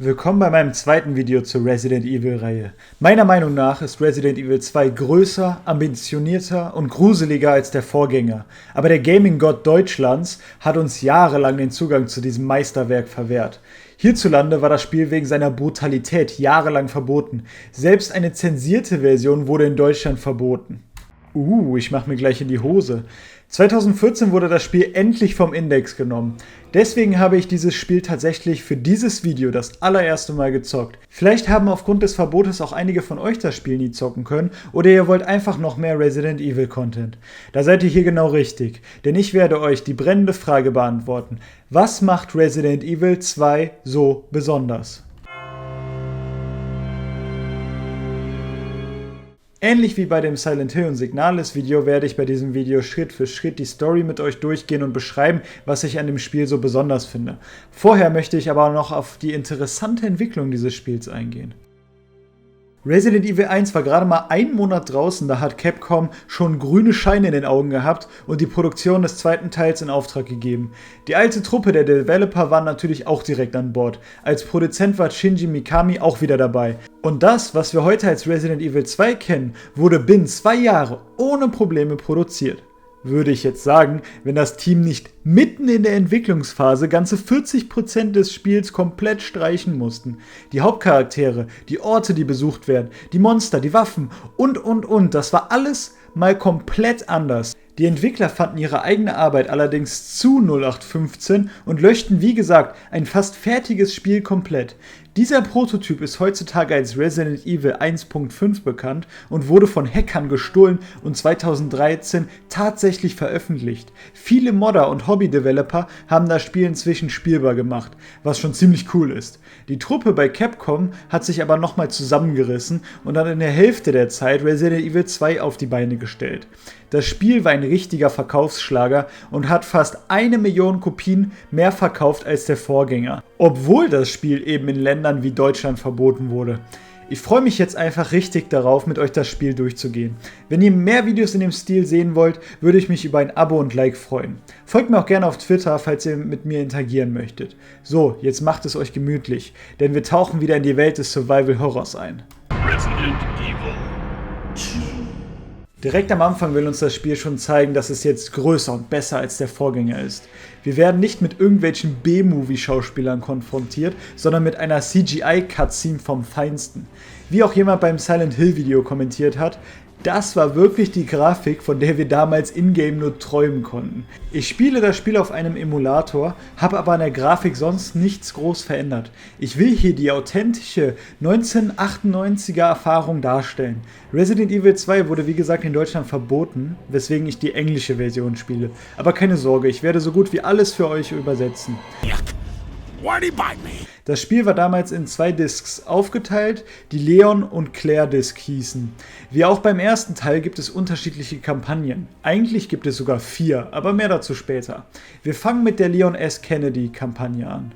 Willkommen bei meinem zweiten Video zur Resident Evil-Reihe. Meiner Meinung nach ist Resident Evil 2 größer, ambitionierter und gruseliger als der Vorgänger. Aber der Gaming-Gott Deutschlands hat uns jahrelang den Zugang zu diesem Meisterwerk verwehrt. Hierzulande war das Spiel wegen seiner Brutalität jahrelang verboten. Selbst eine zensierte Version wurde in Deutschland verboten. Ich mach mir gleich in die Hose. 2014 wurde das Spiel endlich vom Index genommen. Deswegen habe ich dieses Spiel tatsächlich für dieses Video das allererste Mal gezockt. Vielleicht haben aufgrund des Verbotes auch einige von euch das Spiel nie zocken können oder ihr wollt einfach noch mehr Resident Evil Content. Da seid ihr hier genau richtig, denn ich werde euch die brennende Frage beantworten. Was macht Resident Evil 2 so besonders? Ähnlich wie bei dem Silent Hill und Signalis Video werde ich bei diesem Video Schritt für Schritt die Story mit euch durchgehen und beschreiben, was ich an dem Spiel so besonders finde. Vorher möchte ich aber noch auf die interessante Entwicklung dieses Spiels eingehen. Resident Evil 1 war gerade mal einen Monat draußen, da hat Capcom schon grüne Scheine in den Augen gehabt und die Produktion des zweiten Teils in Auftrag gegeben. Die alte Truppe der Developer war natürlich auch direkt an Bord. Als Produzent war Shinji Mikami auch wieder dabei. Und das, was wir heute als Resident Evil 2 kennen, wurde binnen 2 Jahre ohne Probleme produziert. Würde ich jetzt sagen, wenn das Team nicht mitten in der Entwicklungsphase ganze 40% des Spiels komplett streichen mussten. Die Hauptcharaktere, die Orte, die besucht werden, die Monster, die Waffen und. Das war alles mal komplett anders. Die Entwickler fanden ihre eigene Arbeit allerdings zu 0815 und löschten, wie gesagt, ein fast fertiges Spiel komplett. Dieser Prototyp ist heutzutage als Resident Evil 1.5 bekannt und wurde von Hackern gestohlen und 2013 tatsächlich veröffentlicht. Viele Modder und Hobby-Developer haben das Spiel inzwischen spielbar gemacht, was schon ziemlich cool ist. Die Truppe bei Capcom hat sich aber nochmal zusammengerissen und dann in der Hälfte der Zeit Resident Evil 2 auf die Beine gestellt. Das Spiel war ein richtiger Verkaufsschlager und hat fast 1 Million Kopien mehr verkauft als der Vorgänger, obwohl das Spiel eben in Ländern wie Deutschland verboten wurde. Ich freue mich jetzt einfach richtig darauf, mit euch das Spiel durchzugehen. Wenn ihr mehr Videos in dem Stil sehen wollt, würde ich mich über ein Abo und Like freuen. Folgt mir auch gerne auf Twitter, falls ihr mit mir interagieren möchtet. So, jetzt macht es euch gemütlich, denn wir tauchen wieder in die Welt des Survival Horrors ein. Resident Evil 2. Direkt am Anfang will uns das Spiel schon zeigen, dass es jetzt größer und besser als der Vorgänger ist. Wir werden nicht mit irgendwelchen B-Movie-Schauspielern konfrontiert, sondern mit einer CGI-Cutscene vom Feinsten. Wie auch jemand beim Silent Hill Video kommentiert hat, das war wirklich die Grafik, von der wir damals in-game nur träumen konnten. Ich spiele das Spiel auf einem Emulator, habe aber an der Grafik sonst nichts groß verändert. Ich will hier die authentische 1998er Erfahrung darstellen. Resident Evil 2 wurde wie gesagt in Deutschland verboten, weswegen ich die englische Version spiele. Aber keine Sorge, ich werde so gut wie alles für euch übersetzen. Das Spiel war damals in 2 Discs aufgeteilt, die Leon und Claire Disc hießen. Wie auch beim ersten Teil gibt es unterschiedliche Kampagnen. Eigentlich gibt es sogar 4, aber mehr dazu später. Wir fangen mit der Leon S. Kennedy Kampagne an.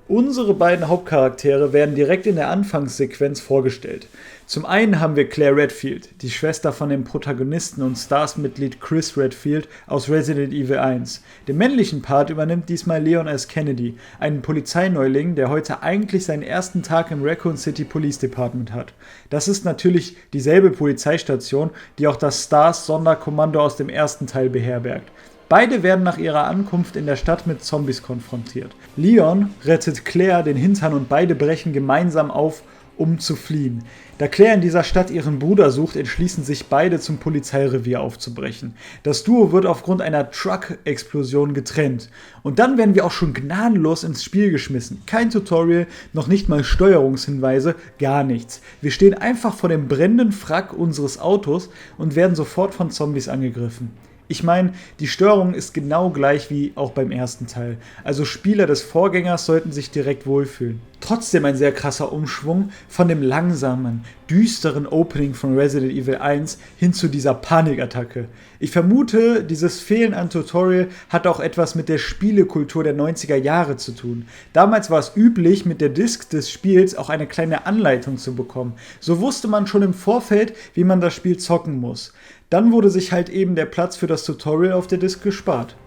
Unsere beiden Hauptcharaktere werden direkt in der Anfangssequenz vorgestellt. Zum einen haben wir Claire Redfield, die Schwester von dem Protagonisten und Stars-Mitglied Chris Redfield aus Resident Evil 1. Den männlichen Part übernimmt diesmal Leon S. Kennedy, ein Polizeineuling, der heute eigentlich seinen ersten Tag im Raccoon City Police Department hat. Das ist natürlich dieselbe Polizeistation, die auch das Stars-Sonderkommando aus dem ersten Teil beherbergt. Beide werden nach ihrer Ankunft in der Stadt mit Zombies konfrontiert. Leon rettet Claire den Hintern und beide brechen gemeinsam auf, um zu fliehen. Da Claire in dieser Stadt ihren Bruder sucht, entschließen sich beide zum Polizeirevier aufzubrechen. Das Duo wird aufgrund einer Truck-Explosion getrennt. Und dann werden wir auch schon gnadenlos ins Spiel geschmissen. Kein Tutorial, noch nicht mal Steuerungshinweise, gar nichts. Wir stehen einfach vor dem brennenden Wrack unseres Autos und werden sofort von Zombies angegriffen. Ich meine, die Steuerung ist genau gleich wie auch beim ersten Teil, also Spieler des Vorgängers sollten sich direkt wohlfühlen. Trotzdem ein sehr krasser Umschwung von dem langsamen, düsteren Opening von Resident Evil 1 hin zu dieser Panikattacke. Ich vermute, dieses Fehlen an Tutorial hat auch etwas mit der Spielekultur der 90er Jahre zu tun. Damals war es üblich, mit der Disc des Spiels auch eine kleine Anleitung zu bekommen. So wusste man schon im Vorfeld, wie man das Spiel zocken muss. Dann wurde sich halt eben der Platz für das Tutorial auf der Disc gespart.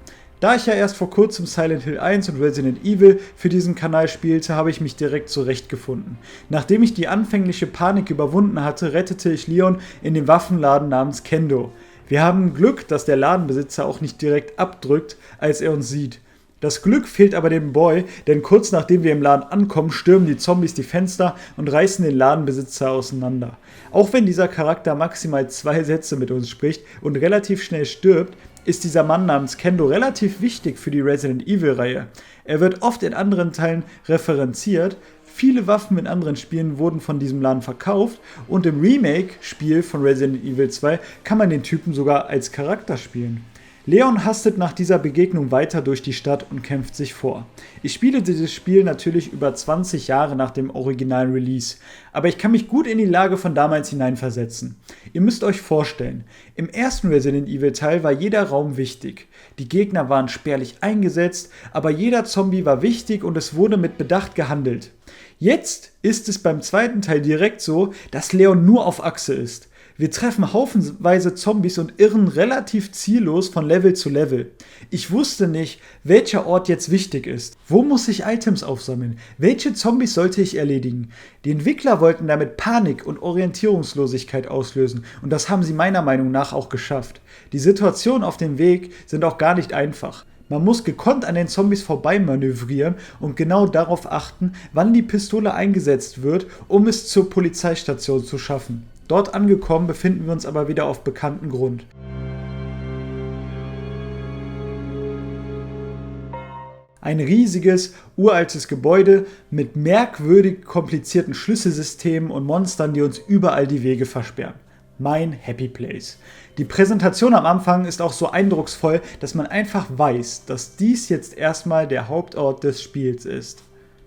Da ich ja erst vor kurzem Silent Hill 1 und Resident Evil für diesen Kanal spielte, habe ich mich direkt zurechtgefunden. Nachdem ich die anfängliche Panik überwunden hatte, rettete ich Leon in dem Waffenladen namens Kendo. Wir haben Glück, dass der Ladenbesitzer auch nicht direkt abdrückt, als er uns sieht. Das Glück fehlt aber dem Boy, denn kurz nachdem wir im Laden ankommen, stürmen die Zombies die Fenster und reißen den Ladenbesitzer auseinander. Auch wenn dieser Charakter maximal 2 Sätze mit uns spricht und relativ schnell stirbt, ist dieser Mann namens Kendo relativ wichtig für die Resident Evil-Reihe. Er wird oft in anderen Teilen referenziert, viele Waffen in anderen Spielen wurden von diesem Laden verkauft und im Remake-Spiel von Resident Evil 2 kann man den Typen sogar als Charakter spielen. Leon hastet nach dieser Begegnung weiter durch die Stadt und kämpft sich vor. Ich spiele dieses Spiel natürlich über 20 Jahre nach dem originalen Release, aber ich kann mich gut in die Lage von damals hineinversetzen. Ihr müsst euch vorstellen, im ersten Resident Evil Teil war jeder Raum wichtig. Die Gegner waren spärlich eingesetzt, aber jeder Zombie war wichtig und es wurde mit Bedacht gehandelt. Jetzt ist es beim zweiten Teil direkt so, dass Leon nur auf Achse ist. Wir treffen haufenweise Zombies und irren relativ ziellos von Level zu Level. Ich wusste nicht, welcher Ort jetzt wichtig ist. Wo muss ich Items aufsammeln? Welche Zombies sollte ich erledigen? Die Entwickler wollten damit Panik und Orientierungslosigkeit auslösen und das haben sie meiner Meinung nach auch geschafft. Die Situationen auf dem Weg sind auch gar nicht einfach. Man muss gekonnt an den Zombies vorbei manövrieren und genau darauf achten, wann die Pistole eingesetzt wird, um es zur Polizeistation zu schaffen. Dort angekommen befinden wir uns aber wieder auf bekanntem Grund. Ein riesiges, uraltes Gebäude mit merkwürdig komplizierten Schlüsselsystemen und Monstern, die uns überall die Wege versperren. Mein Happy Place. Die Präsentation am Anfang ist auch so eindrucksvoll, dass man einfach weiß, dass dies jetzt erstmal der Hauptort des Spiels ist.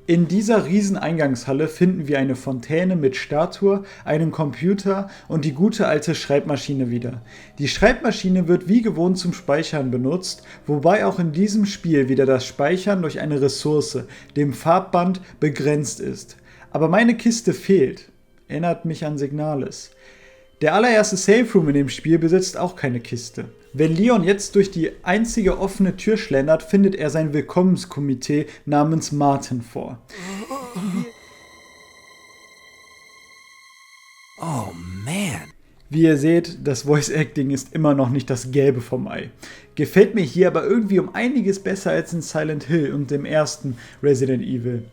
In dieser riesen Eingangshalle finden wir eine Fontäne mit Statue, einen Computer und die gute alte Schreibmaschine wieder. Die Schreibmaschine wird wie gewohnt zum Speichern benutzt, wobei auch in diesem Spiel wieder das Speichern durch eine Ressource, dem Farbband, begrenzt ist. Aber meine Kiste fehlt. Erinnert mich an Signalis. Der allererste Safe Room in dem Spiel besitzt auch keine Kiste. Wenn Leon jetzt durch die einzige offene Tür schlendert, findet er sein Willkommenskomitee namens Martin vor. Oh man. Wie ihr seht, das Voice Acting ist immer noch nicht das Gelbe vom Ei. Gefällt mir hier aber irgendwie um einiges besser als in Silent Hill und dem ersten Resident Evil.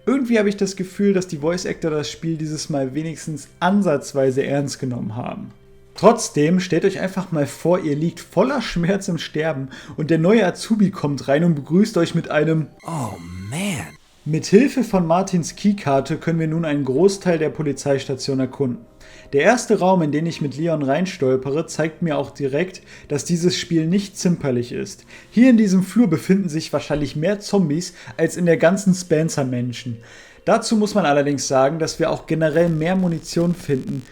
Irgendwie habe ich das Gefühl, dass die Voice Actor das Spiel dieses Mal wenigstens ansatzweise ernst genommen haben. Trotzdem, stellt euch einfach mal vor, ihr liegt voller Schmerz im Sterben und der neue Azubi kommt rein und begrüßt euch mit einem Oh man. Mit Hilfe von Martins Keykarte können wir nun einen Großteil der Polizeistation erkunden. Der erste Raum, in den ich mit Leon reinstolpere, zeigt mir auch direkt, dass dieses Spiel nicht zimperlich ist. Hier in diesem Flur befinden sich wahrscheinlich mehr Zombies als in der ganzen Spencer-Menschen. Dazu muss man allerdings sagen, dass wir auch generell mehr Munition finden.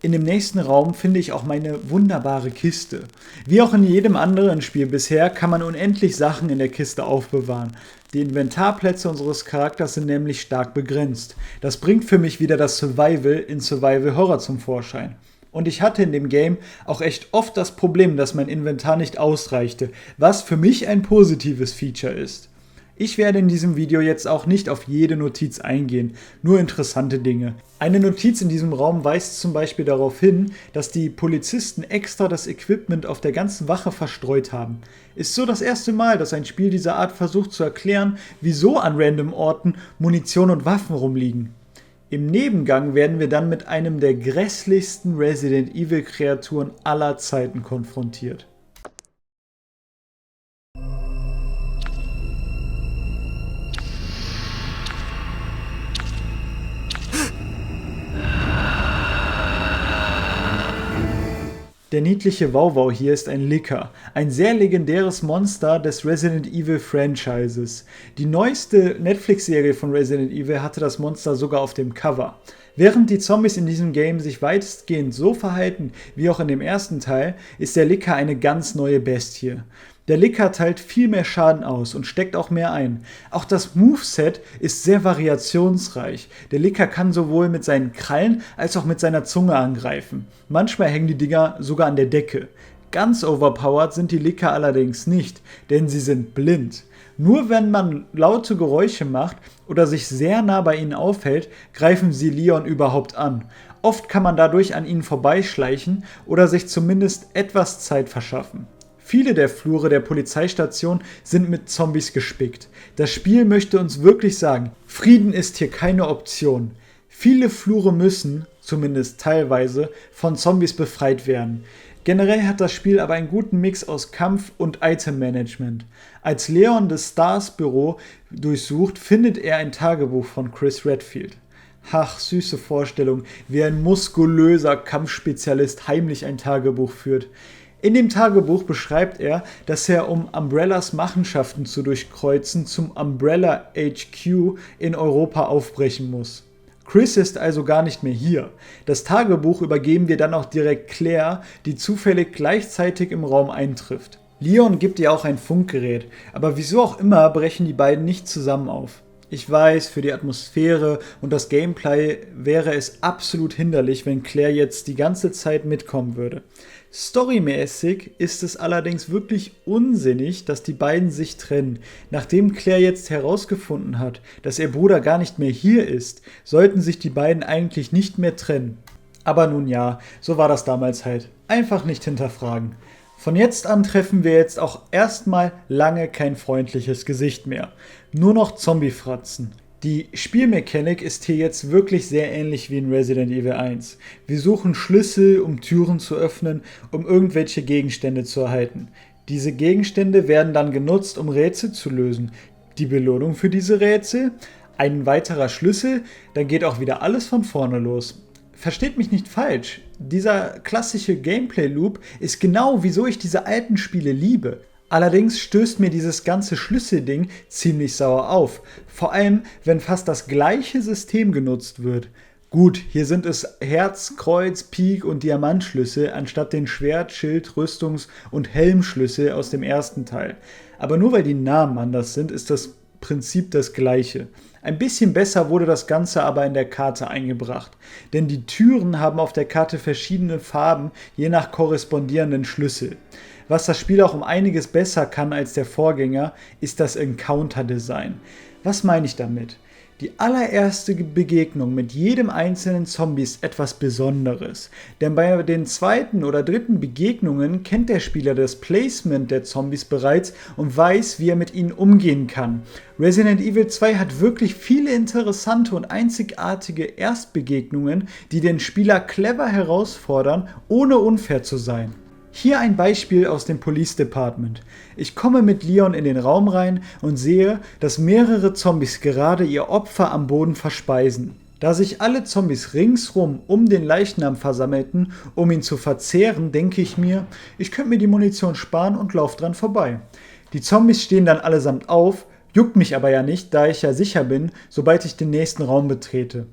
In dem nächsten Raum finde ich auch meine wunderbare Kiste. Wie auch in jedem anderen Spiel bisher kann man unendlich Sachen in der Kiste aufbewahren. Die Inventarplätze unseres Charakters sind nämlich stark begrenzt. Das bringt für mich wieder das Survival in Survival Horror zum Vorschein. Und ich hatte in dem Game auch echt oft das Problem, dass mein Inventar nicht ausreichte, was für mich ein positives Feature ist. Ich werde in diesem Video jetzt auch nicht auf jede Notiz eingehen, nur interessante Dinge. Eine Notiz in diesem Raum weist zum Beispiel darauf hin, dass die Polizisten extra das Equipment auf der ganzen Wache verstreut haben. Ist so das erste Mal, dass ein Spiel dieser Art versucht zu erklären, wieso an random Orten Munition und Waffen rumliegen. Im Nebengang werden wir dann mit einem der grässlichsten Resident Evil Kreaturen aller Zeiten konfrontiert. Der niedliche Wauwau hier ist ein Licker, ein sehr legendäres Monster des Resident Evil Franchises. Die neueste Netflix-Serie von Resident Evil hatte das Monster sogar auf dem Cover. Während die Zombies in diesem Game sich weitestgehend so verhalten wie auch in dem ersten Teil, ist der Licker eine ganz neue Bestie. Der Licker teilt viel mehr Schaden aus und steckt auch mehr ein. Auch das Moveset ist sehr variationsreich. Der Licker kann sowohl mit seinen Krallen als auch mit seiner Zunge angreifen. Manchmal hängen die Dinger sogar an der Decke. Ganz overpowered sind die Licker allerdings nicht, denn sie sind blind. Nur wenn man laute Geräusche macht oder sich sehr nah bei ihnen aufhält, greifen sie Leon überhaupt an. Oft kann man dadurch an ihnen vorbeischleichen oder sich zumindest etwas Zeit verschaffen. Viele der Flure der Polizeistation sind mit Zombies gespickt. Das Spiel möchte uns wirklich sagen, Frieden ist hier keine Option. Viele Flure müssen, zumindest teilweise, von Zombies befreit werden. Generell hat das Spiel aber einen guten Mix aus Kampf- und Item-Management. Als Leon das Stars Büro durchsucht, findet er ein Tagebuch von Chris Redfield. Ach, süße Vorstellung, wie ein muskulöser Kampfspezialist heimlich ein Tagebuch führt. In dem Tagebuch beschreibt er, dass er, um Umbrellas Machenschaften zu durchkreuzen, zum Umbrella HQ in Europa aufbrechen muss. Chris ist also gar nicht mehr hier. Das Tagebuch übergeben wir dann auch direkt Claire, die zufällig gleichzeitig im Raum eintrifft. Leon gibt ihr auch ein Funkgerät, aber wieso auch immer brechen die beiden nicht zusammen auf. Ich weiß, für die Atmosphäre und das Gameplay wäre es absolut hinderlich, wenn Claire jetzt die ganze Zeit mitkommen würde. Storymäßig ist es allerdings wirklich unsinnig, dass die beiden sich trennen. Nachdem Claire jetzt herausgefunden hat, dass ihr Bruder gar nicht mehr hier ist, sollten sich die beiden eigentlich nicht mehr trennen. Aber nun ja, so war das damals halt. Einfach nicht hinterfragen. Von jetzt an treffen wir jetzt auch erstmal lange kein freundliches Gesicht mehr. Nur noch Zombie-Fratzen. Die Spielmechanik ist hier jetzt wirklich sehr ähnlich wie in Resident Evil 1. Wir suchen Schlüssel, um Türen zu öffnen, um irgendwelche Gegenstände zu erhalten. Diese Gegenstände werden dann genutzt, um Rätsel zu lösen. Die Belohnung für diese Rätsel? Ein weiterer Schlüssel? Dann geht auch wieder alles von vorne los. Versteht mich nicht falsch, dieser klassische Gameplay-Loop ist genau, wieso ich diese alten Spiele liebe. Allerdings stößt mir dieses ganze Schlüsselding ziemlich sauer auf, vor allem wenn fast das gleiche System genutzt wird. Gut, hier sind es Herz, Kreuz, Pik und Diamantschlüssel anstatt den Schwert-, Schild-, Rüstungs- und Helmschlüssel aus dem ersten Teil. Aber nur weil die Namen anders sind, ist das Prinzip das gleiche. Ein bisschen besser wurde das Ganze aber in der Karte eingebracht, denn die Türen haben auf der Karte verschiedene Farben, je nach korrespondierenden Schlüssel. Was das Spiel auch um einiges besser kann als der Vorgänger, ist das Encounter-Design. Was meine ich damit? Die allererste Begegnung mit jedem einzelnen Zombie ist etwas Besonderes, denn bei den zweiten oder dritten Begegnungen kennt der Spieler das Placement der Zombies bereits und weiß, wie er mit ihnen umgehen kann. Resident Evil 2 hat wirklich viele interessante und einzigartige Erstbegegnungen, die den Spieler clever herausfordern, ohne unfair zu sein. Hier ein Beispiel aus dem Police Department. Ich komme mit Leon in den Raum rein und sehe, dass mehrere Zombies gerade ihr Opfer am Boden verspeisen. Da sich alle Zombies ringsrum um den Leichnam versammelten, um ihn zu verzehren, denke ich mir, ich könnte mir die Munition sparen und laufe dran vorbei. Die Zombies stehen dann allesamt auf, juckt mich aber ja nicht, da ich ja sicher bin, sobald ich den nächsten Raum betrete.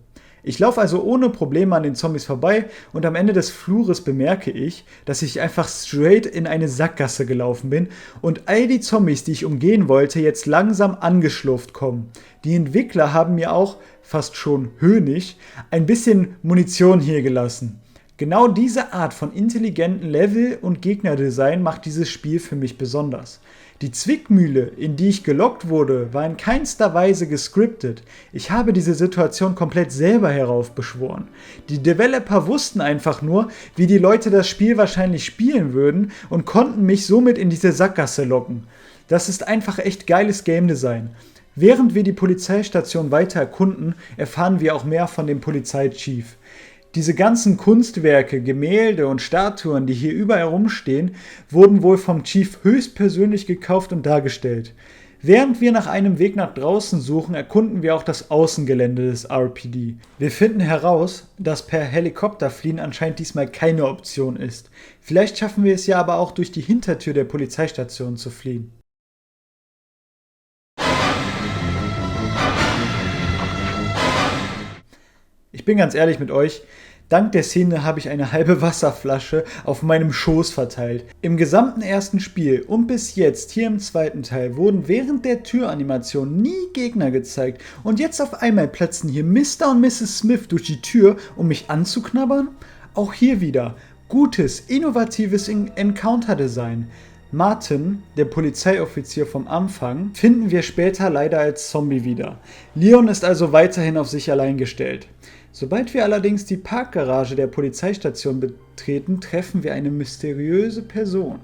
Ich laufe also ohne Probleme an den Zombies vorbei und am Ende des Flures bemerke ich, dass ich einfach straight in eine Sackgasse gelaufen bin und all die Zombies, die ich umgehen wollte, jetzt langsam angeschlurft kommen. Die Entwickler haben mir auch, fast schon höhnisch, ein bisschen Munition hier gelassen. Genau diese Art von intelligenten Level- und Gegnerdesign macht dieses Spiel für mich besonders. Die Zwickmühle, in die ich gelockt wurde, war in keinster Weise gescriptet. Ich habe diese Situation komplett selber heraufbeschworen. Die Developer wussten einfach nur, wie die Leute das Spiel wahrscheinlich spielen würden und konnten mich somit in diese Sackgasse locken. Das ist einfach echt geiles Game Design. Während wir die Polizeistation weiter erkunden, erfahren wir auch mehr von dem Polizeichief. Diese ganzen Kunstwerke, Gemälde und Statuen, die hier überall rumstehen, wurden wohl vom Chief höchstpersönlich gekauft und dargestellt. Während wir nach einem Weg nach draußen suchen, erkunden wir auch das Außengelände des RPD. Wir finden heraus, dass per Helikopterfliehen anscheinend diesmal keine Option ist. Vielleicht schaffen wir es ja aber auch durch die Hintertür der Polizeistation zu fliehen. Ich bin ganz ehrlich mit euch, dank der Szene habe ich eine halbe Wasserflasche auf meinem Schoß verteilt. Im gesamten ersten Spiel und bis jetzt, hier im zweiten Teil, wurden während der Türanimation nie Gegner gezeigt und jetzt auf einmal platzen hier Mr. und Mrs. Smith durch die Tür, um mich anzuknabbern? Auch hier wieder. Gutes, innovatives Encounter-Design. Martin, der Polizeioffizier vom Anfang, finden wir später leider als Zombie wieder. Leon ist also weiterhin auf sich allein gestellt. Sobald wir allerdings die Parkgarage der Polizeistation betreten, treffen wir eine mysteriöse Person.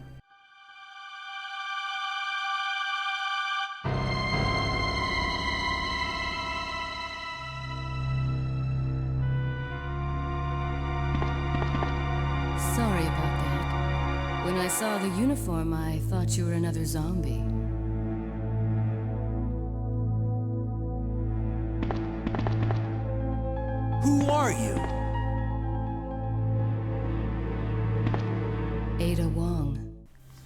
Sorry about that. When I saw the uniform, I thought you were another zombie. Who are you? Ada Wong.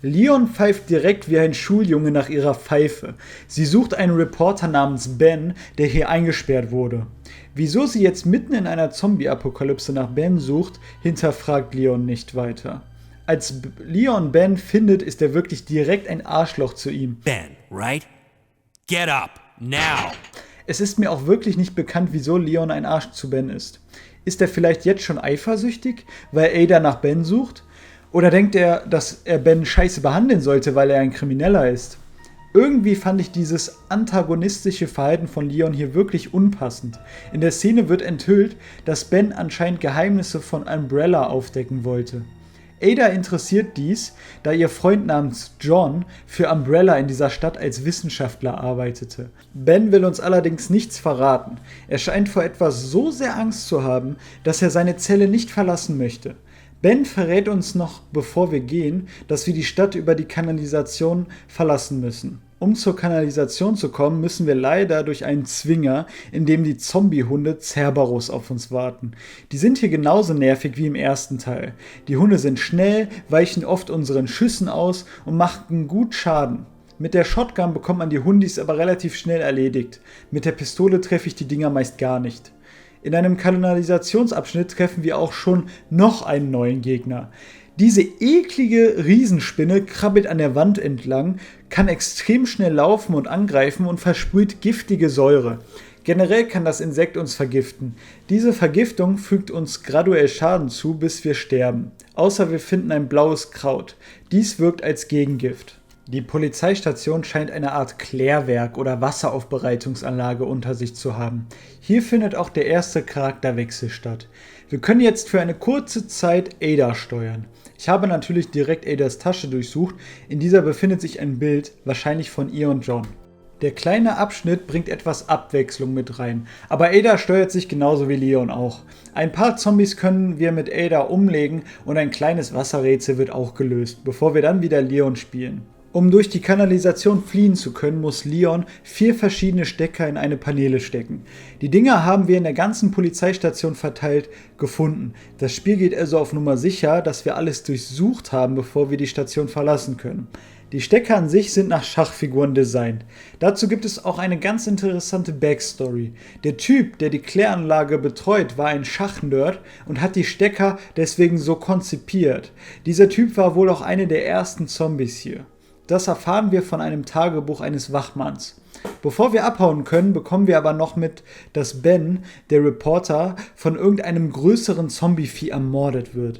Leon pfeift direkt wie ein Schuljunge nach ihrer Pfeife. Sie sucht einen Reporter namens Ben, der hier eingesperrt wurde. Wieso sie jetzt mitten in einer Zombie-Apokalypse nach Ben sucht, hinterfragt Leon nicht weiter. Als Leon Ben findet, ist er wirklich direkt ein Arschloch zu ihm. Ben, right? Get up, now! Es ist mir auch wirklich nicht bekannt, wieso Leon ein Arsch zu Ben ist. Ist er vielleicht jetzt schon eifersüchtig, weil Ada nach Ben sucht? Oder denkt er, dass er Ben scheiße behandeln sollte, weil er ein Krimineller ist? Irgendwie fand ich dieses antagonistische Verhalten von Leon hier wirklich unpassend. In der Szene wird enthüllt, dass Ben anscheinend Geheimnisse von Umbrella aufdecken wollte. Ada interessiert dies, da ihr Freund namens John für Umbrella in dieser Stadt als Wissenschaftler arbeitete. Ben will uns allerdings nichts verraten. Er scheint vor etwas so sehr Angst zu haben, dass er seine Zelle nicht verlassen möchte. Ben verrät uns noch, bevor wir gehen, dass wir die Stadt über die Kanalisation verlassen müssen. Um zur Kanalisation zu kommen, müssen wir leider durch einen Zwinger, in dem die Zombie-Hunde Cerberus auf uns warten. Die sind hier genauso nervig wie im ersten Teil. Die Hunde sind schnell, weichen oft unseren Schüssen aus und machen gut Schaden. Mit der Shotgun bekommt man die Hundis aber relativ schnell erledigt. Mit der Pistole treffe ich die Dinger meist gar nicht. In einem Kanalisationsabschnitt treffen wir auch schon noch einen neuen Gegner. Diese eklige Riesenspinne krabbelt an der Wand entlang, kann extrem schnell laufen und angreifen und versprüht giftige Säure. Generell kann das Insekt uns vergiften. Diese Vergiftung fügt uns graduell Schaden zu, bis wir sterben. Außer wir finden ein blaues Kraut. Dies wirkt als Gegengift. Die Polizeistation scheint eine Art Klärwerk oder Wasseraufbereitungsanlage unter sich zu haben. Hier findet auch der erste Charakterwechsel statt. Wir können jetzt für eine kurze Zeit Ada steuern. Ich habe natürlich direkt Adas Tasche durchsucht. In dieser befindet sich ein Bild, wahrscheinlich von ihr und John. Der kleine Abschnitt bringt etwas Abwechslung mit rein, aber Ada steuert sich genauso wie Leon auch. Ein paar Zombies können wir mit Ada umlegen und ein kleines Wasserrätsel wird auch gelöst, bevor wir dann wieder Leon spielen. Um durch die Kanalisation fliehen zu können, muss Leon 4 verschiedene Stecker in eine Paneele stecken. Die Dinger haben wir in der ganzen Polizeistation verteilt gefunden. Das Spiel geht also auf Nummer sicher, dass wir alles durchsucht haben, bevor wir die Station verlassen können. Die Stecker an sich sind nach Schachfiguren designt. Dazu gibt es auch eine ganz interessante Backstory. Der Typ, der die Kläranlage betreut, war ein Schachnerd und hat die Stecker deswegen so konzipiert. Dieser Typ war wohl auch eine der ersten Zombies hier. Das erfahren wir von einem Tagebuch eines Wachmanns. Bevor wir abhauen können, bekommen wir aber noch mit, dass Ben, der Reporter, von irgendeinem größeren Zombie-Vieh ermordet wird.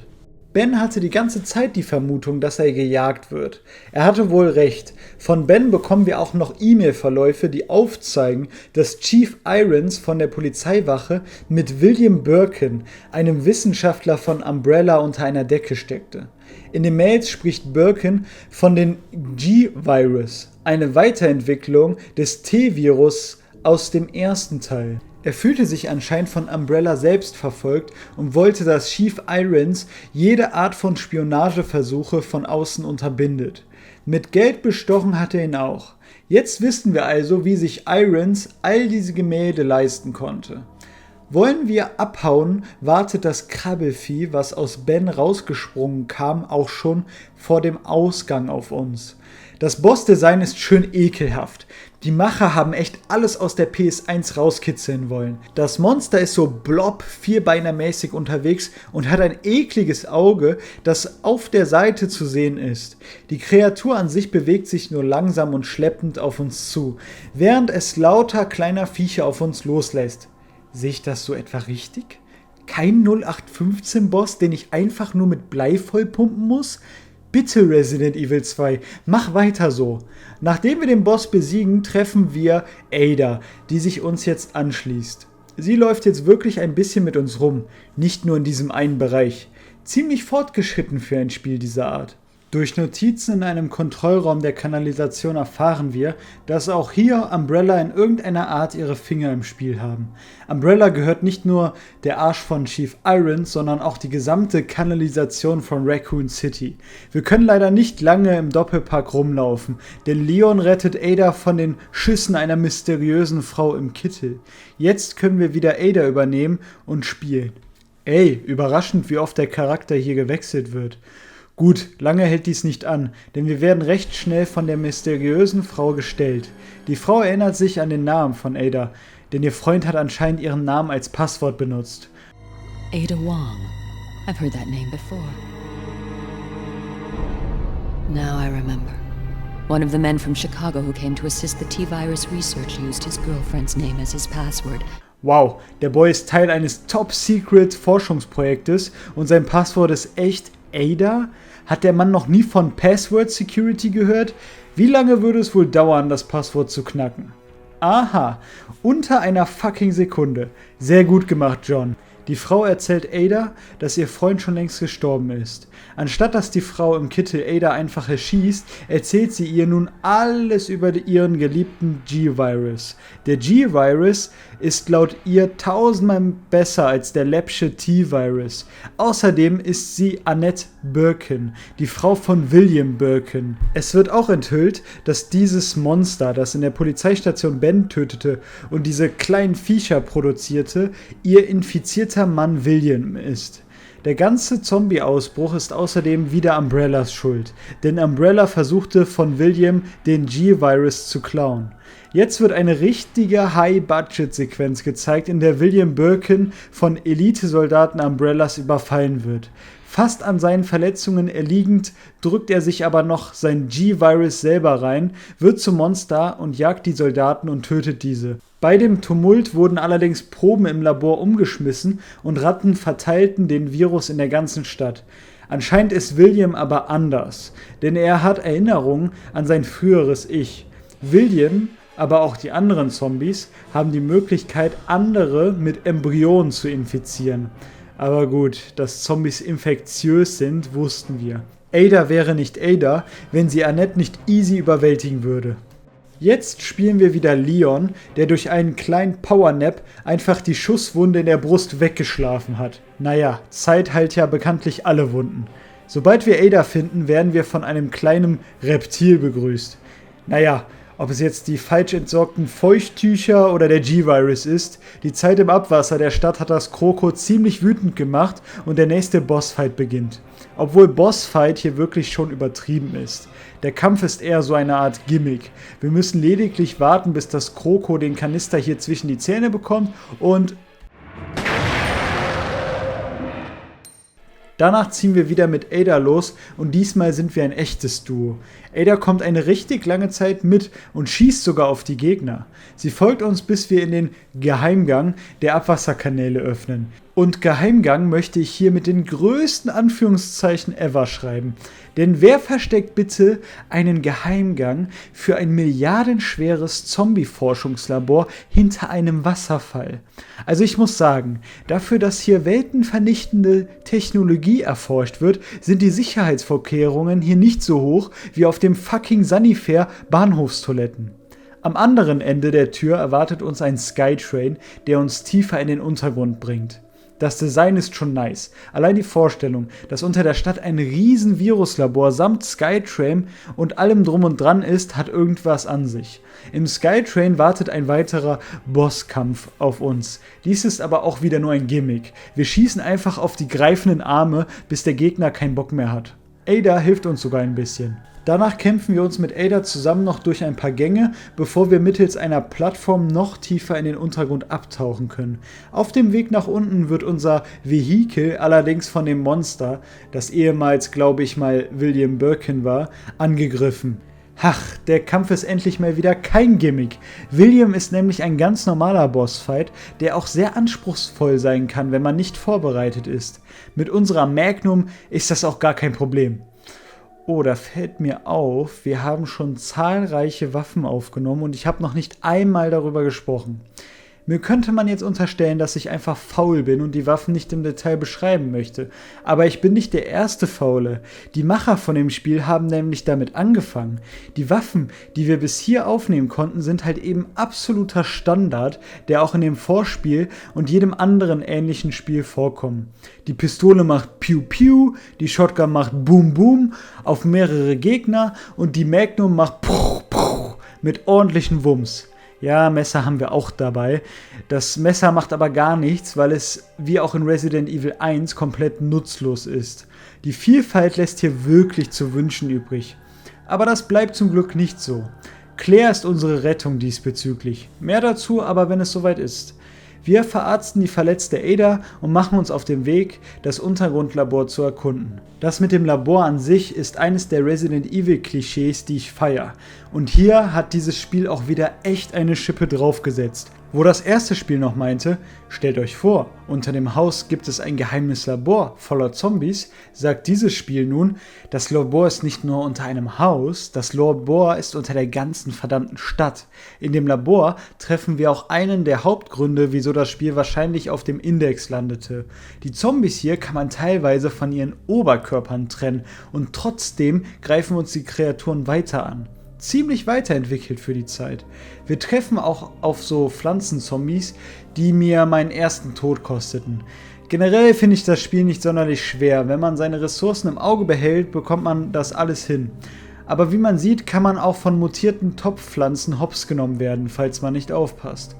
Ben hatte die ganze Zeit die Vermutung, dass er gejagt wird. Er hatte wohl recht. Von Ben bekommen wir auch noch E-Mail-Verläufe, die aufzeigen, dass Chief Irons von der Polizeiwache mit William Birkin, einem Wissenschaftler von Umbrella, unter einer Decke steckte. In den Mails spricht Birkin von den G-Virus, eine Weiterentwicklung des T-Virus aus dem ersten Teil. Er fühlte sich anscheinend von Umbrella selbst verfolgt und wollte, dass Chief Irons jede Art von Spionageversuche von außen unterbindet. Mit Geld bestochen hat er ihn auch. Jetzt wissen wir also, wie sich Irons all diese Gemälde leisten konnte. Wollen wir abhauen, wartet das Krabbelvieh, was aus Ben rausgesprungen kam, auch schon vor dem Ausgang auf uns. Das Bossdesign ist schön ekelhaft. Die Macher haben echt alles aus der PS1 rauskitzeln wollen. Das Monster ist so blob, vierbeinermäßig unterwegs und hat ein ekliges Auge, das auf der Seite zu sehen ist. Die Kreatur an sich bewegt sich nur langsam und schleppend auf uns zu, während es lauter kleiner Viecher auf uns loslässt. Sehe ich das so etwa richtig? Kein 0815-Boss, den ich einfach nur mit Blei vollpumpen muss? Bitte Resident Evil 2, mach weiter so. Nachdem wir den Boss besiegen, treffen wir Ada, die sich uns jetzt anschließt. Sie läuft jetzt wirklich ein bisschen mit uns rum, nicht nur in diesem einen Bereich. Ziemlich fortgeschritten für ein Spiel dieser Art. Durch Notizen in einem Kontrollraum der Kanalisation erfahren wir, dass auch hier Umbrella in irgendeiner Art ihre Finger im Spiel haben. Umbrella gehört nicht nur der Arsch von Chief Irons, sondern auch die gesamte Kanalisation von Raccoon City. Wir können leider nicht lange im Doppelpark rumlaufen, denn Leon rettet Ada von den Schüssen einer mysteriösen Frau im Kittel. Jetzt können wir wieder Ada übernehmen und spielen. Ey, überraschend, wie oft der Charakter hier gewechselt wird. Gut, lange hält dies nicht an, denn wir werden recht schnell von der mysteriösen Frau gestellt. Die Frau erinnert sich an den Namen von Ada, denn ihr Freund hat anscheinend ihren Namen als Passwort benutzt. Ada Wong. I've heard that name before. Now I remember. One of the men from Chicago who came to assist the T-Virus research used his girlfriend's name as his password. Wow, der Boy ist Teil eines Top-Secret-Forschungsprojektes und sein Passwort ist echt Ada? Hat der Mann noch nie von Password Security gehört? Wie lange würde es wohl dauern, das Passwort zu knacken? Aha, unter einer fucking Sekunde. Sehr gut gemacht, John. Die Frau erzählt Ada, dass ihr Freund schon längst gestorben ist. Anstatt dass die Frau im Kittel Ada einfach erschießt, erzählt sie ihr nun alles über ihren geliebten G-Virus. Der G-Virus ist laut ihr 1000-mal besser als der läppsche T-Virus. Außerdem ist sie Annette Birkin, die Frau von William Birkin. Es wird auch enthüllt, dass dieses Monster, das in der Polizeistation Ben tötete und diese kleinen Viecher produzierte, ihr infizierter Mann William ist. Der ganze Zombie-Ausbruch ist außerdem wieder Umbrellas Schuld, denn Umbrella versuchte von William den G-Virus zu klauen. Jetzt wird eine richtige High-Budget-Sequenz gezeigt, in der William Birkin von Elite-Soldaten Umbrellas überfallen wird. Fast an seinen Verletzungen erliegend, drückt er sich aber noch sein G-Virus selber rein, wird zum Monster und jagt die Soldaten und tötet diese. Bei dem Tumult wurden allerdings Proben im Labor umgeschmissen und Ratten verteilten den Virus in der ganzen Stadt. Anscheinend ist William aber anders, denn er hat Erinnerungen an sein früheres Ich. William, aber auch die anderen Zombies, haben die Möglichkeit, andere mit Embryonen zu infizieren. Aber gut, dass Zombies infektiös sind, wussten wir. Ada wäre nicht Ada, wenn sie Annette nicht easy überwältigen würde. Jetzt spielen wir wieder Leon, der durch einen kleinen Powernap einfach die Schusswunde in der Brust weggeschlafen hat. Naja, Zeit heilt ja bekanntlich alle Wunden. Sobald wir Ada finden, werden wir von einem kleinen Reptil begrüßt. Naja, ob es jetzt die falsch entsorgten Feuchttücher oder der G-Virus ist, die Zeit im Abwasser der Stadt hat das Kroko ziemlich wütend gemacht und der nächste Bossfight beginnt. Obwohl Bossfight hier wirklich schon übertrieben ist. Der Kampf ist eher so eine Art Gimmick. Wir müssen lediglich warten, bis das Kroko den Kanister hier zwischen die Zähne bekommt und danach ziehen wir wieder mit Ada los und diesmal sind wir ein echtes Duo. Ada kommt eine richtig lange Zeit mit und schießt sogar auf die Gegner. Sie folgt uns, bis wir in den Geheimgang der Abwasserkanäle öffnen. Und Geheimgang möchte ich hier mit den größten Anführungszeichen ever schreiben. Denn wer versteckt bitte einen Geheimgang für ein milliardenschweres Zombie-Forschungslabor hinter einem Wasserfall? Also ich muss sagen, dafür, dass hier weltenvernichtende Technologie erforscht wird, sind die Sicherheitsvorkehrungen hier nicht so hoch wie auf dem fucking Sunnyfair Bahnhofstoiletten. Am anderen Ende der Tür erwartet uns ein Skytrain, der uns tiefer in den Untergrund bringt. Das Design ist schon nice. Allein die Vorstellung, dass unter der Stadt ein riesen Viruslabor samt Skytrain und allem drum und dran ist, hat irgendwas an sich. Im Skytrain wartet ein weiterer Bosskampf auf uns. Dies ist aber auch wieder nur ein Gimmick. Wir schießen einfach auf die greifenden Arme, bis der Gegner keinen Bock mehr hat. Ada hilft uns sogar ein bisschen. Danach kämpfen wir uns mit Ada zusammen noch durch ein paar Gänge, bevor wir mittels einer Plattform noch tiefer in den Untergrund abtauchen können. Auf dem Weg nach unten wird unser Vehikel allerdings von dem Monster, das ehemals, glaube ich mal, William Birkin war, angegriffen. Ach, der Kampf ist endlich mal wieder kein Gimmick. William ist nämlich ein ganz normaler Bossfight, der auch sehr anspruchsvoll sein kann, wenn man nicht vorbereitet ist. Mit unserer Magnum ist das auch gar kein Problem. Oh, da fällt mir auf, wir haben schon zahlreiche Waffen aufgenommen und ich habe noch nicht einmal darüber gesprochen. Mir könnte man jetzt unterstellen, dass ich einfach faul bin und die Waffen nicht im Detail beschreiben möchte. Aber ich bin nicht der erste Faule. Die Macher von dem Spiel haben nämlich damit angefangen. Die Waffen, die wir bis hier aufnehmen konnten, sind halt eben absoluter Standard, der auch in dem Vorspiel und jedem anderen ähnlichen Spiel vorkommen. Die Pistole macht Piu Piu, die Shotgun macht Boom Boom auf mehrere Gegner und die Magnum macht Puh Puh mit ordentlichen Wumms. Ja, Messer haben wir auch dabei. Das Messer macht aber gar nichts, weil es, wie auch in Resident Evil 1, komplett nutzlos ist. Die Vielfalt lässt hier wirklich zu wünschen übrig. Aber das bleibt zum Glück nicht so. Claire ist unsere Rettung diesbezüglich. Mehr dazu aber, wenn es soweit ist. Wir verarzten die verletzte Ada und machen uns auf den Weg, das Untergrundlabor zu erkunden. Das mit dem Labor an sich ist eines der Resident Evil Klischees, die ich feiere. Und hier hat dieses Spiel auch wieder echt eine Schippe draufgesetzt. Wo das erste Spiel noch meinte, stellt euch vor, unter dem Haus gibt es ein geheimes Labor voller Zombies, sagt dieses Spiel nun, das Labor ist nicht nur unter einem Haus, das Labor ist unter der ganzen verdammten Stadt. In dem Labor treffen wir auch einen der Hauptgründe, wieso das Spiel wahrscheinlich auf dem Index landete. Die Zombies hier kann man teilweise von ihren Oberkörpern trennen und trotzdem greifen uns die Kreaturen weiter an. Ziemlich weiterentwickelt für die Zeit. Wir treffen auch auf so Pflanzenzombies, die mir meinen ersten Tod kosteten. Generell finde ich das Spiel nicht sonderlich schwer. Wenn man seine Ressourcen im Auge behält, bekommt man das alles hin. Aber wie man sieht, kann man auch von mutierten Topfpflanzen hops genommen werden, falls man nicht aufpasst.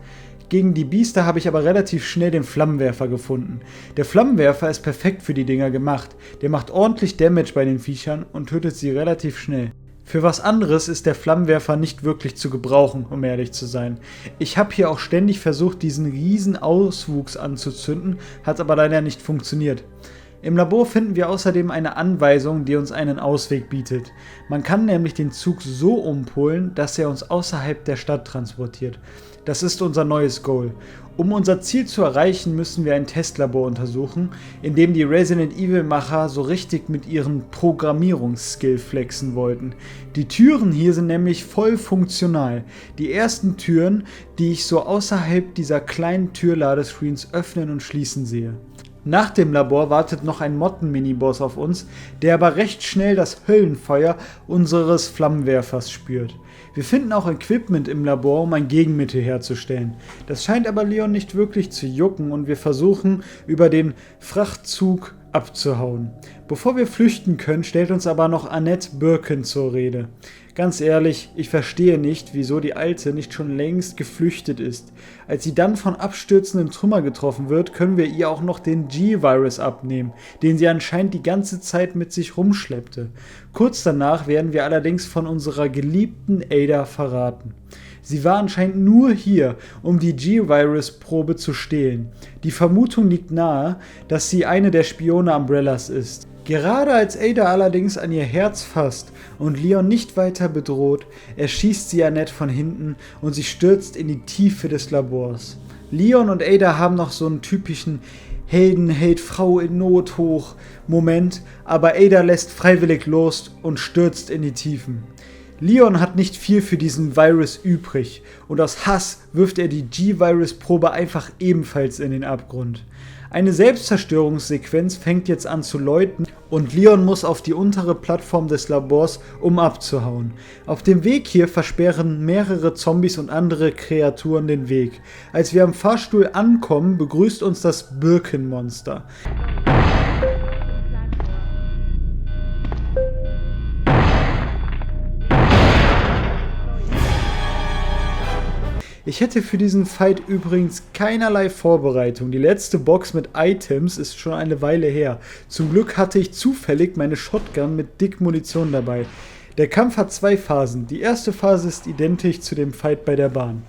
Gegen die Biester habe ich aber relativ schnell den Flammenwerfer gefunden. Der Flammenwerfer ist perfekt für die Dinger gemacht. Der macht ordentlich Damage bei den Viechern und tötet sie relativ schnell. Für was anderes ist der Flammenwerfer nicht wirklich zu gebrauchen, um ehrlich zu sein. Ich habe hier auch ständig versucht, diesen riesen Auswuchs anzuzünden, hat aber leider nicht funktioniert. Im Labor finden wir außerdem eine Anweisung, die uns einen Ausweg bietet. Man kann nämlich den Zug so umpolen, dass er uns außerhalb der Stadt transportiert. Das ist unser neues Goal. Um unser Ziel zu erreichen, müssen wir ein Testlabor untersuchen, in dem die Resident Evil Macher so richtig mit ihren Programmierungsskill flexen wollten. Die Türen hier sind nämlich voll funktional. Die ersten Türen, die ich so außerhalb dieser kleinen Türladescreens öffnen und schließen sehe. Nach dem Labor wartet noch ein Motten-Miniboss auf uns, der aber recht schnell das Höllenfeuer unseres Flammenwerfers spürt. Wir finden auch Equipment im Labor, um ein Gegenmittel herzustellen. Das scheint aber Leon nicht wirklich zu jucken und wir versuchen, über den Frachtzug abzuhauen. Bevor wir flüchten können, stellt uns aber noch Annette Birkin zur Rede. Ganz ehrlich, ich verstehe nicht, wieso die Alte nicht schon längst geflüchtet ist. Als sie dann von abstürzenden Trümmer getroffen wird, können wir ihr auch noch den G-Virus abnehmen, den sie anscheinend die ganze Zeit mit sich rumschleppte. Kurz danach werden wir allerdings von unserer geliebten Ada verraten. Sie war anscheinend nur hier, um die G-Virus-Probe zu stehlen. Die Vermutung liegt nahe, dass sie eine der Spione Umbrellas ist. Gerade als Ada allerdings an ihr Herz fasst und Leon nicht weiter bedroht, erschießt sie Annette von hinten und sie stürzt in die Tiefe des Labors. Leon und Ada haben noch so einen typischen Helden hält Frau in Not hoch Moment, aber Ada lässt freiwillig los und stürzt in die Tiefen. Leon hat nicht viel für diesen Virus übrig und aus Hass wirft er die G-Virus-Probe einfach ebenfalls in den Abgrund. Eine Selbstzerstörungssequenz fängt jetzt an zu läuten und Leon muss auf die untere Plattform des Labors, um abzuhauen. Auf dem Weg hier versperren mehrere Zombies und andere Kreaturen den Weg. Als wir am Fahrstuhl ankommen, begrüßt uns das Birkenmonster. Ich hätte für diesen Fight übrigens keinerlei Vorbereitung. Die letzte Box mit Items ist schon eine Weile her. Zum Glück hatte ich zufällig meine Shotgun mit dick Munition dabei. Der Kampf hat 2 Phasen. Die erste Phase ist identisch zu dem Fight bei der Bahn.